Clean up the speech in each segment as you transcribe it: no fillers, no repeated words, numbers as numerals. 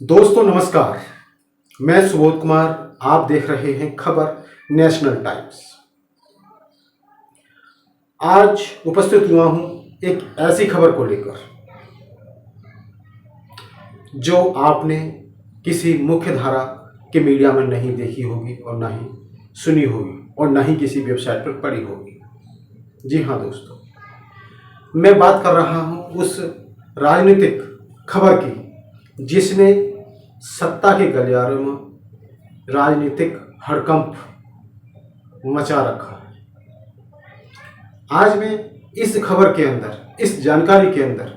दोस्तों नमस्कार। मैं सुबोध कुमार। आप देख रहे हैं खबर नेशनल टाइम्स। आज उपस्थित हुआ हूं एक ऐसी खबर को लेकर जो आपने किसी मुख्य धारा के मीडिया में नहीं देखी होगी और ना ही सुनी होगी और ना ही किसी वेबसाइट पर पढ़ी होगी। जी हाँ दोस्तों, मैं बात कर रहा हूं उस राजनीतिक खबर की जिसने सत्ता के गलियारे में राजनीतिक हड़कंप मचा रखा है। आज मैं इस खबर के अंदर, इस जानकारी के अंदर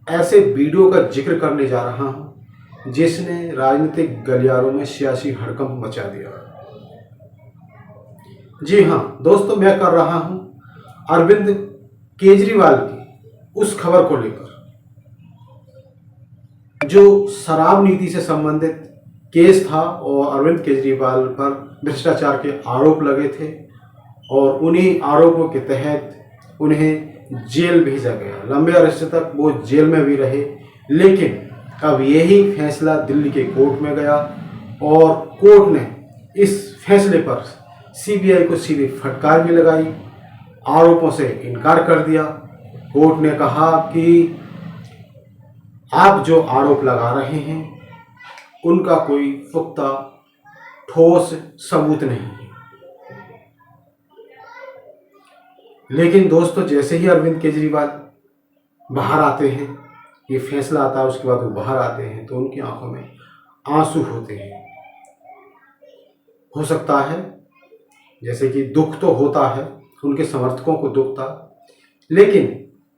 ऐसे वीडियो का जिक्र करने जा रहा हूं जिसने राजनीतिक गलियारों में सियासी हड़कंप मचा दिया। जी हाँ दोस्तों, मैं कर रहा हूं अरविंद केजरीवाल की उस खबर को लेकर जो शराब नीति से संबंधित केस था और अरविंद केजरीवाल पर भ्रष्टाचार के आरोप लगे थे और उन्हीं आरोपों के तहत उन्हें जेल भेजा गया। लंबे अरसे तक वो जेल में भी रहे, लेकिन अब यही फैसला दिल्ली के कोर्ट में गया और कोर्ट ने इस फैसले पर सीबीआई को सीधी फटकार भी लगाई, आरोपों से इनकार कर दिया। कोर्ट ने कहा कि आप जो आरोप लगा रहे हैं उनका कोई पुख्ता ठोस सबूत नहीं है। लेकिन दोस्तों, जैसे ही अरविंद केजरीवाल बाहर आते हैं, ये फैसला आता है, उसके बाद वो बाहर आते हैं तो उनकी आंखों में आंसू होते हैं। हो सकता है जैसे कि दुख तो होता है, उनके समर्थकों को दुख था, लेकिन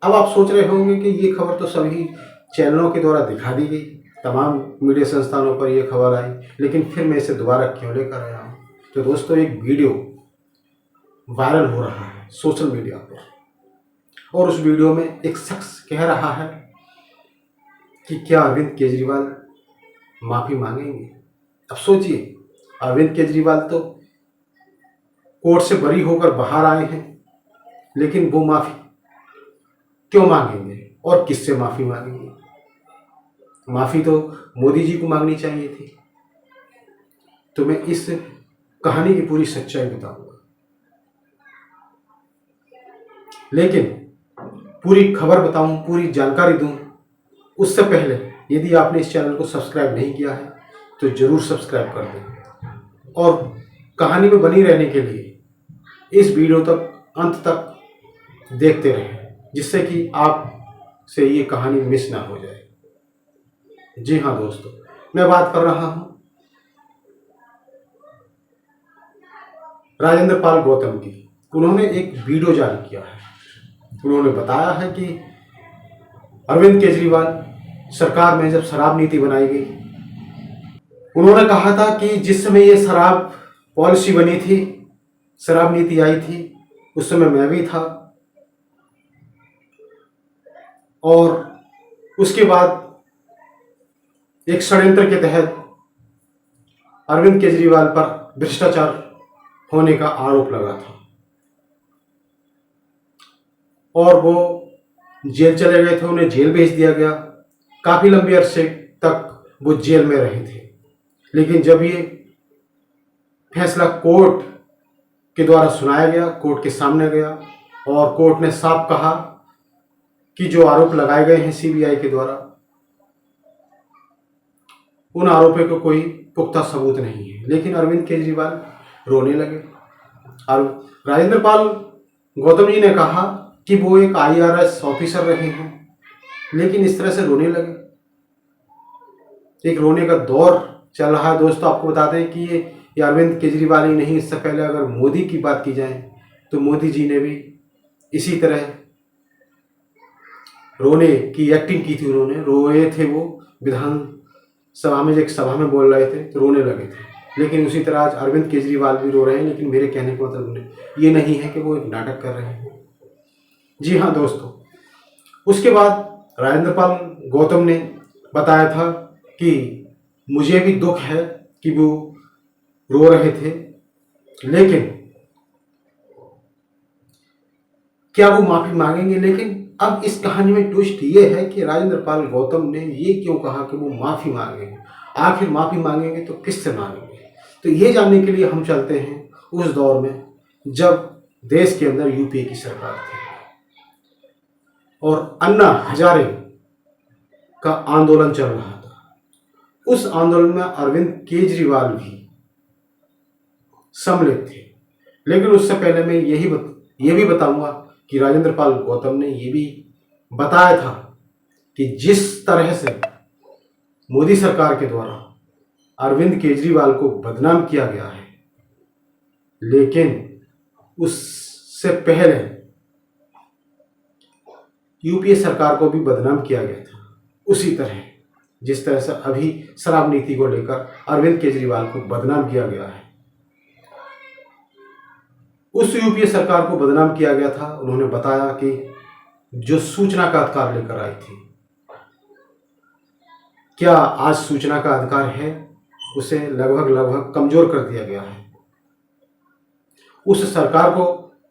अब आप सोच रहे होंगे कि ये खबर तो सभी चैनलों के द्वारा दिखा दी गई, तमाम मीडिया संस्थानों पर यह खबर आई, लेकिन फिर मैं इसे दोबारा क्यों लेकर आया हूँ। तो दोस्तों, एक वीडियो वायरल हो रहा है सोशल मीडिया पर और उस वीडियो में एक शख्स कह रहा है कि क्या अरविंद केजरीवाल माफ़ी मांगेंगे। अब सोचिए, अरविंद केजरीवाल तो कोर्ट से बरी होकर बाहर आए हैं, लेकिन वो माफ़ी क्यों मांगेंगे और किससे माफ़ी मांगेंगे। माफ़ी तो मोदी जी को मांगनी चाहिए थी। तो मैं इस कहानी की पूरी सच्चाई बताऊंगा, लेकिन पूरी खबर बताऊं, पूरी जानकारी दूं, उससे पहले यदि आपने इस चैनल को सब्सक्राइब नहीं किया है तो ज़रूर सब्सक्राइब कर दें और कहानी में बनी रहने के लिए इस वीडियो तक, अंत तक देखते रहें, जिससे कि आप से ये कहानी मिस ना हो जाए। जी हाँ दोस्तों, मैं बात कर रहा हूं राजेंद्र पाल गौतम की। उन्होंने एक वीडियो जारी किया है। उन्होंने बताया है कि अरविंद केजरीवाल सरकार में जब शराब नीति बनाई गई, उन्होंने कहा था कि जिस समय ये शराब पॉलिसी बनी थी, शराब नीति आई थी, उस समय मैं भी था और उसके बाद एक षड्यंत्र के तहत अरविंद केजरीवाल पर भ्रष्टाचार होने का आरोप लगा था और वो जेल चले गए थे, उन्हें जेल भेज दिया गया। काफ़ी लंबे अरसे तक वो जेल में रहे थे, लेकिन जब ये फैसला कोर्ट के द्वारा सुनाया गया, कोर्ट के सामने गया और कोर्ट ने साफ कहा कि जो आरोप लगाए गए हैं सीबीआई के द्वारा, उन आरोपों को कोई पुख्ता सबूत नहीं है। लेकिन अरविंद केजरीवाल रोने लगे और राजेंद्र पाल गौतम जी ने कहा कि वो एक आईआरएस ऑफिसर रहे हैं, लेकिन इस तरह से रोने लगे। एक रोने का दौर चल रहा है। दोस्तों, आपको बता दें कि ये अरविंद केजरीवाल ही नहीं, इससे पहले अगर मोदी की बात की जाए तो मोदी जी ने भी इसी तरह रोने की एक्टिंग की थी। उन्होंने रोए थे, वो विधानसभा में एक सभा में बोल रहे थे तो रोने लगे थे। लेकिन उसी तरह आज अरविंद केजरीवाल भी रो रहे हैं, लेकिन मेरे कहने का मतलब ये नहीं है कि वो एक नाटक कर रहे हैं। जी हाँ दोस्तों, उसके बाद राजेंद्र पाल गौतम ने बताया था कि मुझे भी दुख है कि वो रो रहे थे, लेकिन क्या वो माफ़ी मांगेंगे। लेकिन अब इस कहानी में ट्विस्ट ये है कि राजेंद्र पाल गौतम ने ये क्यों कहा कि वो माफ़ी मांगेंगे। आखिर माफ़ी मांगेंगे तो किससे मांगेंगे? तो ये जानने के लिए हम चलते हैं उस दौर में जब देश के अंदर यूपीए की सरकार थी और अन्ना हजारे का आंदोलन चल रहा था। उस आंदोलन में अरविंद केजरीवाल भी सम्मिलित थे। लेकिन उससे पहले मैं ये भी बताऊंगा कि राजेंद्र पाल गौतम ने ये भी बताया था कि जिस तरह से मोदी सरकार के द्वारा अरविंद केजरीवाल को बदनाम किया गया है, लेकिन उससे पहले यूपीए सरकार को भी बदनाम किया गया था। उसी तरह जिस तरह से अभी शराब नीति को लेकर अरविंद केजरीवाल को बदनाम किया गया है, उस यूपीए सरकार को बदनाम किया गया था। उन्होंने बताया कि जो सूचना का अधिकार लेकर आई थी, क्या आज सूचना का अधिकार है? उसे लगभग कमजोर कर दिया गया है। उस सरकार को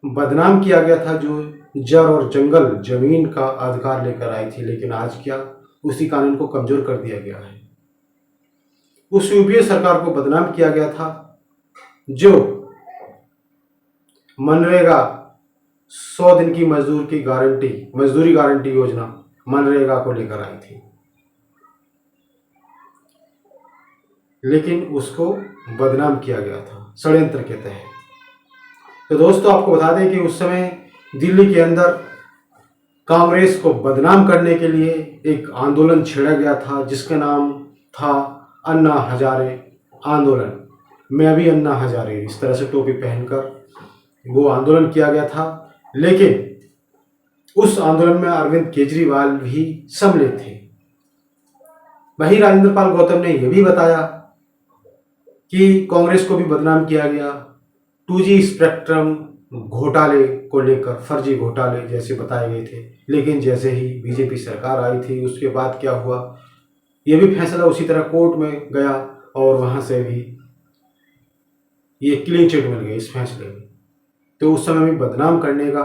बदनाम किया गया था जो जड़ और जंगल जमीन का अधिकार लेकर आई थी, लेकिन आज क्या उसी कानून को कमजोर कर दिया गया है। उस यूपीए सरकार को बदनाम किया गया था जो मनरेगा 100 दिन की मजदूरी गारंटी योजना मनरेगा को लेकर आई थी, लेकिन उसको बदनाम किया गया था षड्यंत्र के तहत। तो दोस्तों, आपको बता दें कि उस समय दिल्ली के अंदर कांग्रेस को बदनाम करने के लिए एक आंदोलन छेड़ा गया था जिसका नाम था अन्ना हजारे आंदोलन। मैं भी अन्ना हजारे, इस तरह से टोपी पहनकर वो आंदोलन किया गया था। लेकिन उस आंदोलन में अरविंद केजरीवाल भी सम्मिलित थे। वहीं राजेंद्र पाल गौतम ने यह भी बताया कि कांग्रेस को भी बदनाम किया गया 2G स्पेक्ट्रम घोटाले को लेकर, फर्जी घोटाले जैसे बताए गए थे। लेकिन जैसे ही बीजेपी सरकार आई थी, उसके बाद क्या हुआ, यह भी फैसला उसी तरह कोर्ट में गया और वहां से भी ये क्लीन चिट मिल गई इस फैसले में। तो उस समय भी बदनाम करने का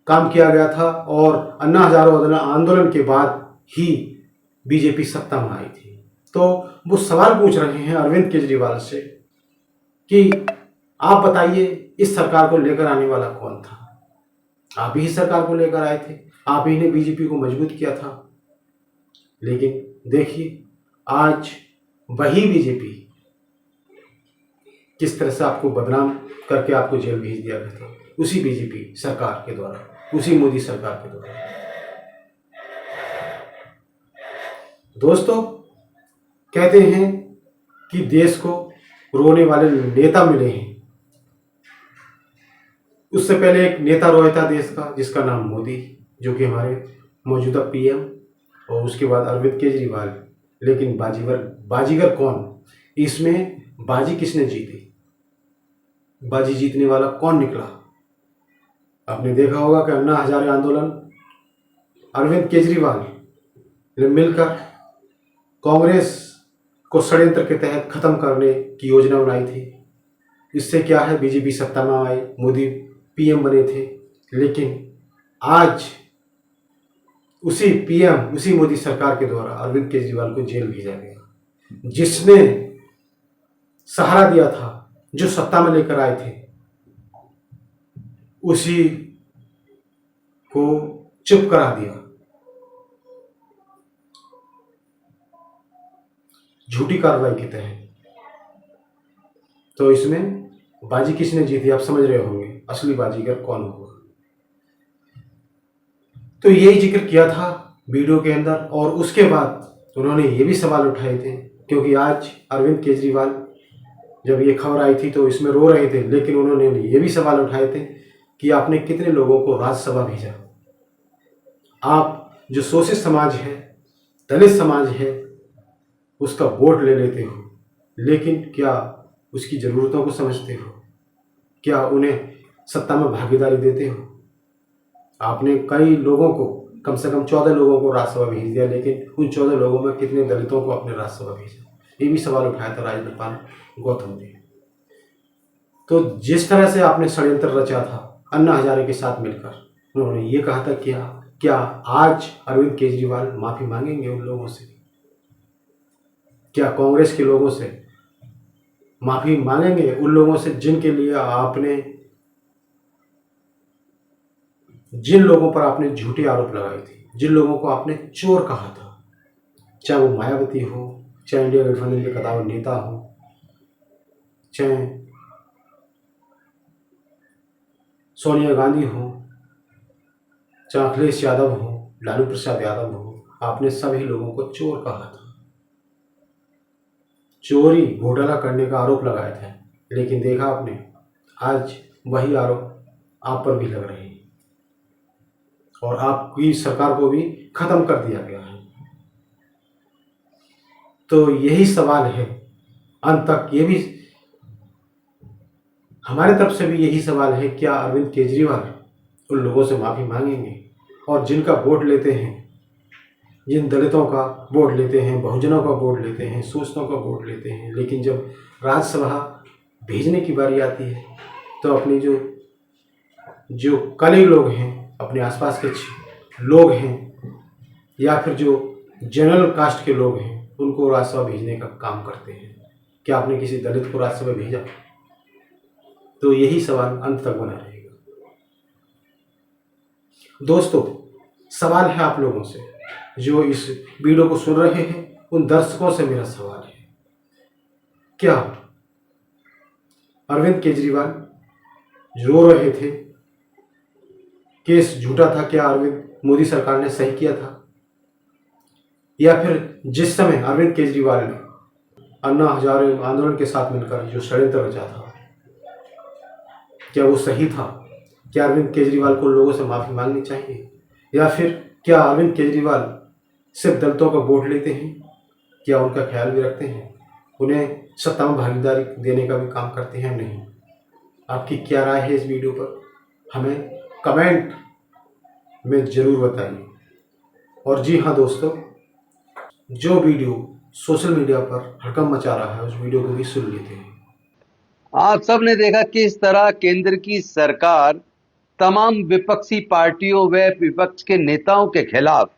काम किया गया था और अन्ना हजारे आंदोलन के बाद ही बीजेपी सत्ता में आई थी। तो वो सवाल पूछ रहे हैं अरविंद केजरीवाल से कि आप बताइए, इस सरकार को लेकर आने वाला कौन था? आप ही सरकार को लेकर आए थे, आप ही ने बीजेपी को मजबूत किया था। लेकिन देखिए आज वही बीजेपी किस तरह से आपको बदनाम करके आपको जेल भेज दिया गया था, उसी बीजेपी सरकार के द्वारा, उसी मोदी सरकार के द्वारा। दोस्तों, कहते हैं कि देश को रोने वाले नेता मिले हैं। उससे पहले एक नेता रोया था देश का जिसका नाम मोदी, जो कि हमारे मौजूदा पीएम, और उसके बाद अरविंद केजरीवाल। लेकिन बाजीगर कौन? इसमें बाजी किसने जीती? बाजी जीतने वाला कौन निकला? आपने देखा होगा कि अन्ना हजारे आंदोलन अरविंद केजरीवाल ने मिलकर कांग्रेस को षड्यंत्र के तहत खत्म करने की योजना बनाई थी। इससे क्या है, बीजेपी सत्ता में आई, मोदी पीएम बने थे। लेकिन आज उसी पीएम, उसी मोदी सरकार के द्वारा अरविंद केजरीवाल को जेल भेजा गया। जिसने सहारा दिया था, जो सत्ता में लेकर आए थे, उसी को चुप करा दिया। झूठी कार्रवाई के तहत। तो इसमें बाजी किसने जीती, आप समझ रहे होंगे असली बाजीगर कौन होगा। तो यही जिक्र किया था वीडियो के अंदर। और उसके बाद उन्होंने ये भी सवाल उठाए थे, क्योंकि आज अरविंद केजरीवाल जब ये खबर आई थी तो इसमें रो रहे थे, लेकिन उन्होंने ये भी सवाल उठाए थे कि आपने कितने लोगों को राज्यसभा भेजा? आप जो शोषित समाज है, दलित समाज है, उसका वोट ले लेते हो, लेकिन क्या उसकी ज़रूरतों को समझते हो? क्या उन्हें सत्ता में भागीदारी देते हो? आपने कई लोगों को, कम से कम 14 लोगों को राज्यसभा भेज दिया, लेकिन उन 14 लोगों में कितने दलितों को अपने राज्यसभा भेजा? ये भी सवाल उठाया था राजेंद्र पाल गौतम ने। तो जिस तरह से आपने षड्यंत्र रचा था अन्ना हजारे के साथ मिलकर, उन्होंने ये कहा था क्या आज अरविंद केजरीवाल माफ़ी मांगेंगे उन लोगों से? क्या कांग्रेस के लोगों से माफी मांगेंगे, उन लोगों से जिन लोगों पर आपने झूठे आरोप लगाए थे, जिन लोगों को आपने चोर कहा था, चाहे वो मायावती हो, चाहे इंडिया गठबंधन के कदावर नेता हो, चाहे सोनिया गांधी हो, चाहे अखिलेश यादव हो, लालू प्रसाद यादव हो, आपने सभी लोगों को चोर कहा था, चोरी घोटाला करने का आरोप लगाया था। लेकिन देखा आपने, आज वही आरोप आप पर भी लग रहे हैं और आपकी सरकार को भी खत्म कर दिया गया है। तो यही सवाल है, अंत तक ये भी हमारे तरफ से भी यही सवाल है, क्या अरविंद केजरीवाल उन लोगों से माफी मांगेंगे? और जिनका वोट लेते हैं, जिन दलितों का वोट लेते हैं, बहुजनों का वोट लेते हैं, शोषितों का वोट लेते हैं, लेकिन जब राज्यसभा भेजने की बारी आती है तो अपनी जो कलीग लोग हैं, अपने आसपास के लोग हैं, या फिर जो जनरल कास्ट के लोग हैं, उनको राज्यसभा भेजने का काम करते हैं। क्या आपने किसी दलित को राज्यसभा भेजा? तो यही सवाल अंत तक बना रहेगा। दोस्तों, सवाल है आप लोगों से, जो इस वीडियो को सुन रहे हैं, उन दर्शकों से मेरा सवाल है, क्या अरविंद केजरीवाल रो रहे थे, केस झूठा था, क्या अरविंद मोदी सरकार ने सही किया था? या फिर जिस समय अरविंद केजरीवाल ने अन्ना हजारे आंदोलन के साथ मिलकर जो षड्यंत्र रचा था, क्या वो सही था? क्या अरविंद केजरीवाल को लोगों से माफी मांगनी चाहिए? या फिर क्या अरविंद केजरीवाल सिर्फ दलितों का वोट लेते हैं? क्या उनका ख्याल भी रखते हैं? उन्हें सत्ता में भागीदारी देने का भी काम करते हैं? नहीं। आपकी क्या राय है इस वीडियो पर? हमें कमेंट में जरूर बताइए। और जी हाँ दोस्तों, जो वीडियो सोशल मीडिया पर हड़कंप मचा रहा है, उस वीडियो को भी सुन लेते हैं। आप सबने देखा किस तरह केंद्र की सरकार तमाम विपक्षी पार्टियों व विपक्ष के नेताओं के खिलाफ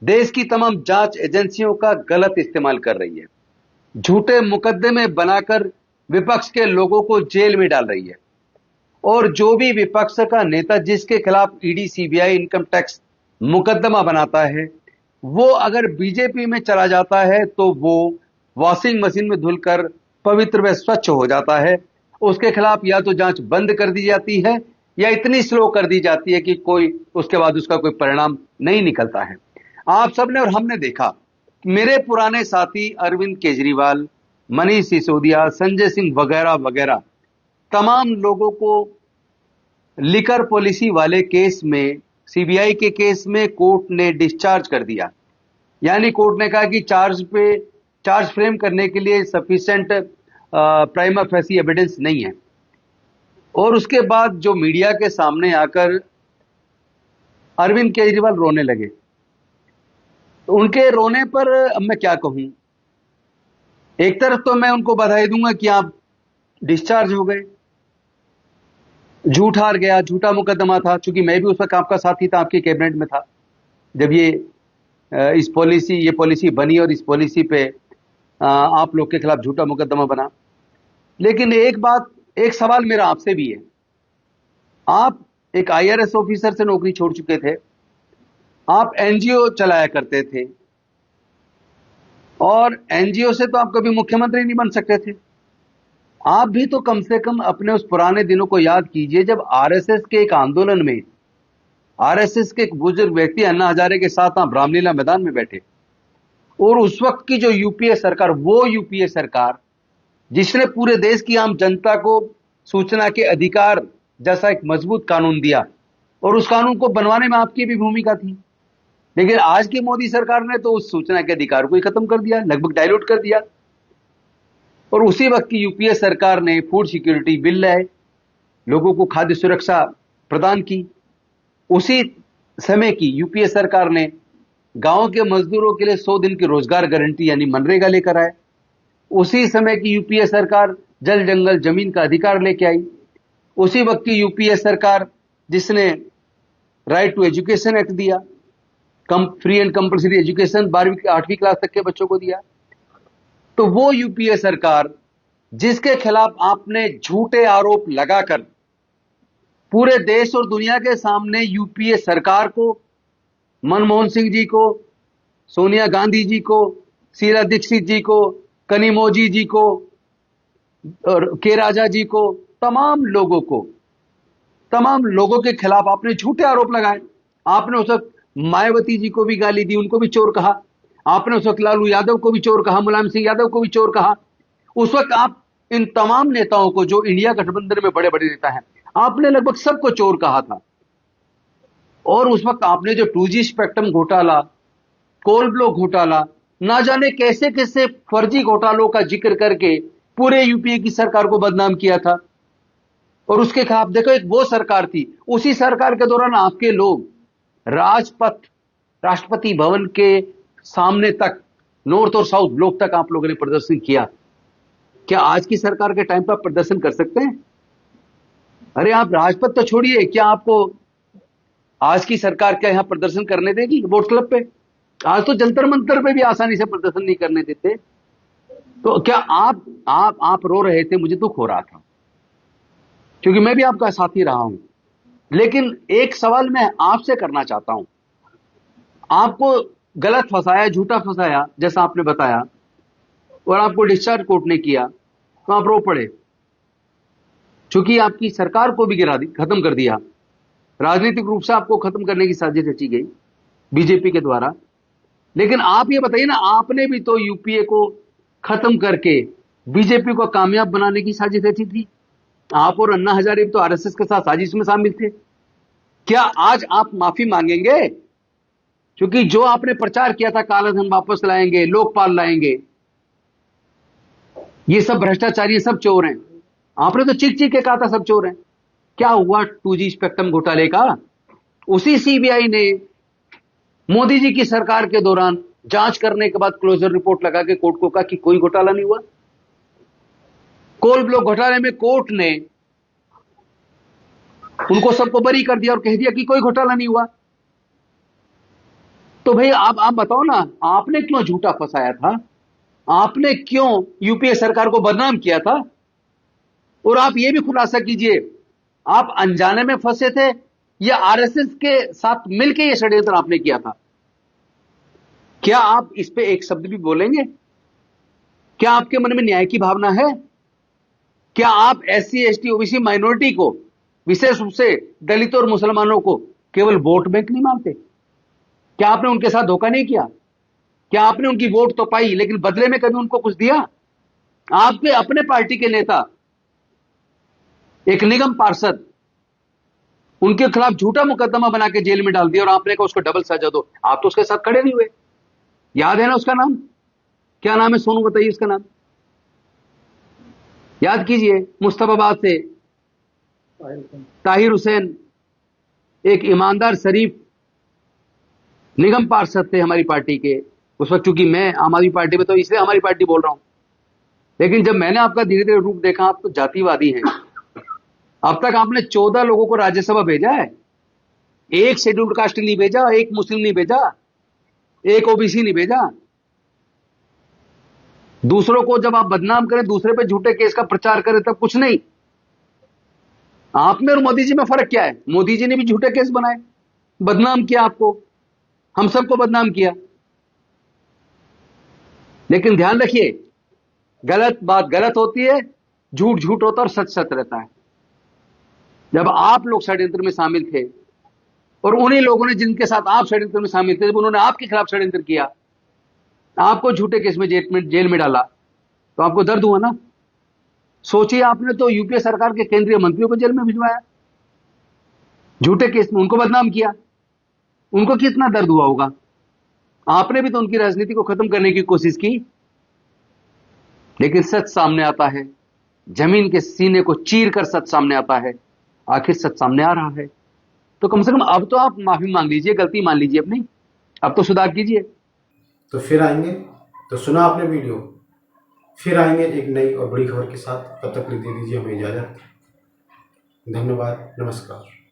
देश की तमाम जांच एजेंसियों का गलत इस्तेमाल कर रही है, झूठे मुकदमे बनाकर विपक्ष के लोगों को जेल में डाल रही है। और जो भी विपक्ष का नेता जिसके खिलाफ ईडी, सीबीआई, इनकम टैक्स मुकदमा बनाता है, वो अगर बीजेपी में चला जाता है तो वो वॉशिंग मशीन में धुलकर पवित्र व स्वच्छ हो जाता है। उसके खिलाफ या तो जांच बंद कर दी जाती है या इतनी स्लो कर दी जाती है कि कोई उसके बाद उसका कोई परिणाम नहीं निकलता है। आप सबने और हमने देखा, मेरे पुराने साथी अरविंद केजरीवाल, मनीष सिसोदिया, संजय सिंह वगैरह वगैरह तमाम लोगों को लिकर पॉलिसी वाले केस में, सीबीआई के केस में कोर्ट ने डिस्चार्ज कर दिया। यानी कोर्ट ने कहा कि चार्ज फ्रेम करने के लिए सफिशिएंट प्राइमा फेसी एविडेंस नहीं है। और उसके बाद जो मीडिया के सामने आकर अरविंद केजरीवाल रोने लगे, तो उनके रोने पर अब मैं क्या कहूं। एक तरफ तो मैं उनको बधाई दूंगा कि आप डिस्चार्ज हो गए, झूठ हार गया, झूठा मुकदमा था, चूंकि मैं भी उस वक्त आपका साथी था, आपकी कैबिनेट में था जब ये पॉलिसी बनी और इस पॉलिसी पे आप लोग के खिलाफ झूठा मुकदमा बना। लेकिन एक सवाल मेरा आपसे भी है। आप एक आईआरएस ऑफिसर से नौकरी छोड़ चुके थे, आप एनजीओ चलाया करते थे, और एनजीओ से तो आप कभी मुख्यमंत्री नहीं बन सकते थे। आप भी तो कम से कम अपने उस पुराने दिनों को याद कीजिए जब आरएसएस के एक आंदोलन में आरएसएस के एक बुजुर्ग व्यक्ति अन्ना हजारे के साथ आप रामलीला मैदान में बैठे, और उस वक्त की जो यूपीए सरकार, वो यूपीए सरकार जिसने पूरे देश की आम जनता को सूचना के अधिकार जैसा एक मजबूत कानून दिया, और उस कानून को बनवाने में आपकी भी भूमिका थी। लेकिन आज की मोदी सरकार ने तो उस सूचना के अधिकार को ही खत्म कर दिया, लगभग डाइल्यूट कर दिया। और उसी वक्त की यूपीए सरकार ने फूड सिक्योरिटी बिल लाए, लोगों को खाद्य सुरक्षा प्रदान की। उसी समय की यूपीए सरकार ने गांव के मजदूरों के लिए 100 दिन की रोजगार गारंटी यानी मनरेगा लेकर आए। उसी समय की यूपीए सरकार जल जंगल जमीन का अधिकार लेके आई। उसी वक्त की यूपीए सरकार जिसने राइट टू एजुकेशन एक्ट दिया, फ्री एंड कंपल्सरी एजुकेशन 12वीं 8वीं क्लास तक के बच्चों को दिया। तो वो यूपीए सरकार जिसके खिलाफ आपने झूठे आरोप लगाकर पूरे देश और दुनिया के सामने यूपीए सरकार को, मनमोहन सिंह जी को, सोनिया गांधी जी को, शीला दीक्षित जी को, कनिमोझी जी को और के राजा जी को, तमाम लोगों के खिलाफ आपने झूठे आरोप लगाए। आपने उस वक्त मायावती जी को भी गाली दी, उनको भी चोर कहा। आपने उस वक्त लालू यादव को भी चोर कहा, मुलायम सिंह यादव को भी चोर कहा। उस वक्त आप इन तमाम नेताओं को, जो इंडिया गठबंधन में बड़े बड़े नेता हैं, आपने लगभग सबको चोर कहा था। और उस वक्त आपने जो 2G स्पेक्ट्रम घोटाला, कोल ब्लॉक घोटाला, ना जाने कैसे कैसे फर्जी घोटालों का जिक्र करके पूरे यूपीए की सरकार को बदनाम किया था। और उसके खिलाफ देखो, एक वो सरकार थी, उसी सरकार के दौरान आपके लोग राजपथ, राष्ट्रपति भवन के सामने तक, नॉर्थ और साउथ ब्लॉक तक आप लोगों ने प्रदर्शन किया। क्या आज की सरकार के टाइम पर आप प्रदर्शन कर सकते हैं? अरे आप राजपथ तो छोड़िए, क्या आपको आज की सरकार क्या यहां प्रदर्शन करने देगी वोट क्लब पे? आज तो जंतर मंतर पे भी आसानी से प्रदर्शन नहीं करने देते। तो क्या आप रो रहे थे, मुझे दुख हो रहा था, क्योंकि मैं भी आपका साथी रहा हूं। लेकिन एक सवाल मैं आपसे करना चाहता हूं। आपको गलत फंसाया, झूठा फंसाया, जैसा आपने बताया, और आपको डिस्चार्ज कोर्ट ने किया, तो आप रो पड़े, चूंकि आपकी सरकार को भी गिरा दी, खत्म कर दिया। राजनीतिक रूप से आपको खत्म करने की साजिश रची गई बीजेपी के द्वारा। लेकिन आप ये बताइए ना, आपने भी तो यूपीए को खत्म करके बीजेपी को कामयाब बनाने की साजिश रची थी। आप और अन्ना हजारे तो आरएसएस के साथ साजिश में शामिल थे। क्या आज आप माफी मांगेंगे? क्योंकि जो आपने प्रचार किया था, काला धन वापस लाएंगे, लोकपाल लाएंगे, ये सब भ्रष्टाचारी, सब चोर हैं, आपने तो चीख चीख के कहा था सब चोर हैं। क्या हुआ 2G स्पेक्ट्रम घोटाले का? उसी सीबीआई ने मोदी जी की सरकार के दौरान जांच करने के बाद क्लोजर रिपोर्ट लगा के कोर्ट को कहा कि कोई घोटाला नहीं हुआ। कोल ब्लॉक घोटाले में कोर्ट ने उनको सबको बरी कर दिया और कह दिया कि कोई घोटाला नहीं हुआ। तो भाई आप बताओ ना, आपने क्यों झूठा फंसाया था? आपने क्यों यूपीए सरकार को बदनाम किया था? और आप ये भी खुलासा कीजिए, आप अनजाने में फंसे थे या आरएसएस के साथ मिलकर यह षड्यंत्र आपने किया था? क्या आप इस पे एक शब्द भी बोलेंगे? क्या आपके मन में न्याय की भावना है? क्या आप एससी, एसटी, ओबीसी माइनॉरिटी को, विशेष रूप से दलित और मुसलमानों को केवल वोट बैंक नहीं मानते? क्या आपने उनके साथ धोखा नहीं किया? क्या आपने उनकी वोट तो पाई, लेकिन बदले में कभी उनको कुछ दिया? आपके अपने पार्टी के नेता, एक निगम पार्षद, उनके खिलाफ झूठा मुकदमा बना के जेल में डाल दिया और आपने कहा उसको डबल सजा दो। आप तो उसके साथ खड़े नहीं हुए। याद है ना उसका नाम? क्या नाम है? सोनू, बताइए उसका नाम। याद कीजिए। मुस्तफाबाद से ताहिर हुसैन, एक ईमानदार शरीफ निगम पार्षद थे हमारी पार्टी के। उस वक्त चूंकि मैं आम आदमी पार्टी में, तो इसलिए हमारी पार्टी बोल रहा हूं। लेकिन जब मैंने आपका धीरे धीरे रूप देखा, आप तो जातिवादी हैं। अब तक आपने 14 लोगों को राज्यसभा भेजा है, एक शेड्यूल्ड कास्ट नहीं भेजा, एक मुस्लिम नहीं भेजा, एक ओबीसी नहीं भेजा। दूसरों को जब आप बदनाम करें, दूसरे पे झूठे केस का प्रचार करें, तब कुछ नहीं। आप में और मोदी जी में फर्क क्या है? मोदी जी ने भी झूठे केस बनाए, बदनाम किया आपको, हम सबको बदनाम किया। लेकिन ध्यान रखिए, गलत बात गलत होती है, झूठ झूठ होता है और सच सच रहता है। जब आप लोग षड्यंत्र में शामिल थे, और उन्हीं लोगों ने जिनके साथ आप षड्यंत्र में शामिल थे, जब उन्होंने आपके खिलाफ षड्यंत्र किया, आपको झूठे केस में जेल में डाला, तो आपको दर्द हुआ ना? सोचिए, आपने तो यूपीए सरकार के केंद्रीय मंत्रियों को जेल में भिजवाया झूठे केस में, उनको बदनाम किया। उनको कितना दर्द हुआ होगा? आपने भी तो उनकी राजनीति को खत्म करने की कोशिश की। लेकिन सच सामने आता है, जमीन के सीने को चीर कर सच सामने आता है। आखिर सच सामने आ रहा है, तो कम से कम अब तो आप माफी मांग लीजिए, गलती मान लीजिए अपनी, अब तो सुधार कीजिए। तो फिर आएंगे। तो सुना आपने वीडियो, फिर आएंगे एक नई और बड़ी खबर के साथ। तब तक दे दीजिए हमें इजाज़त। धन्यवाद, नमस्कार।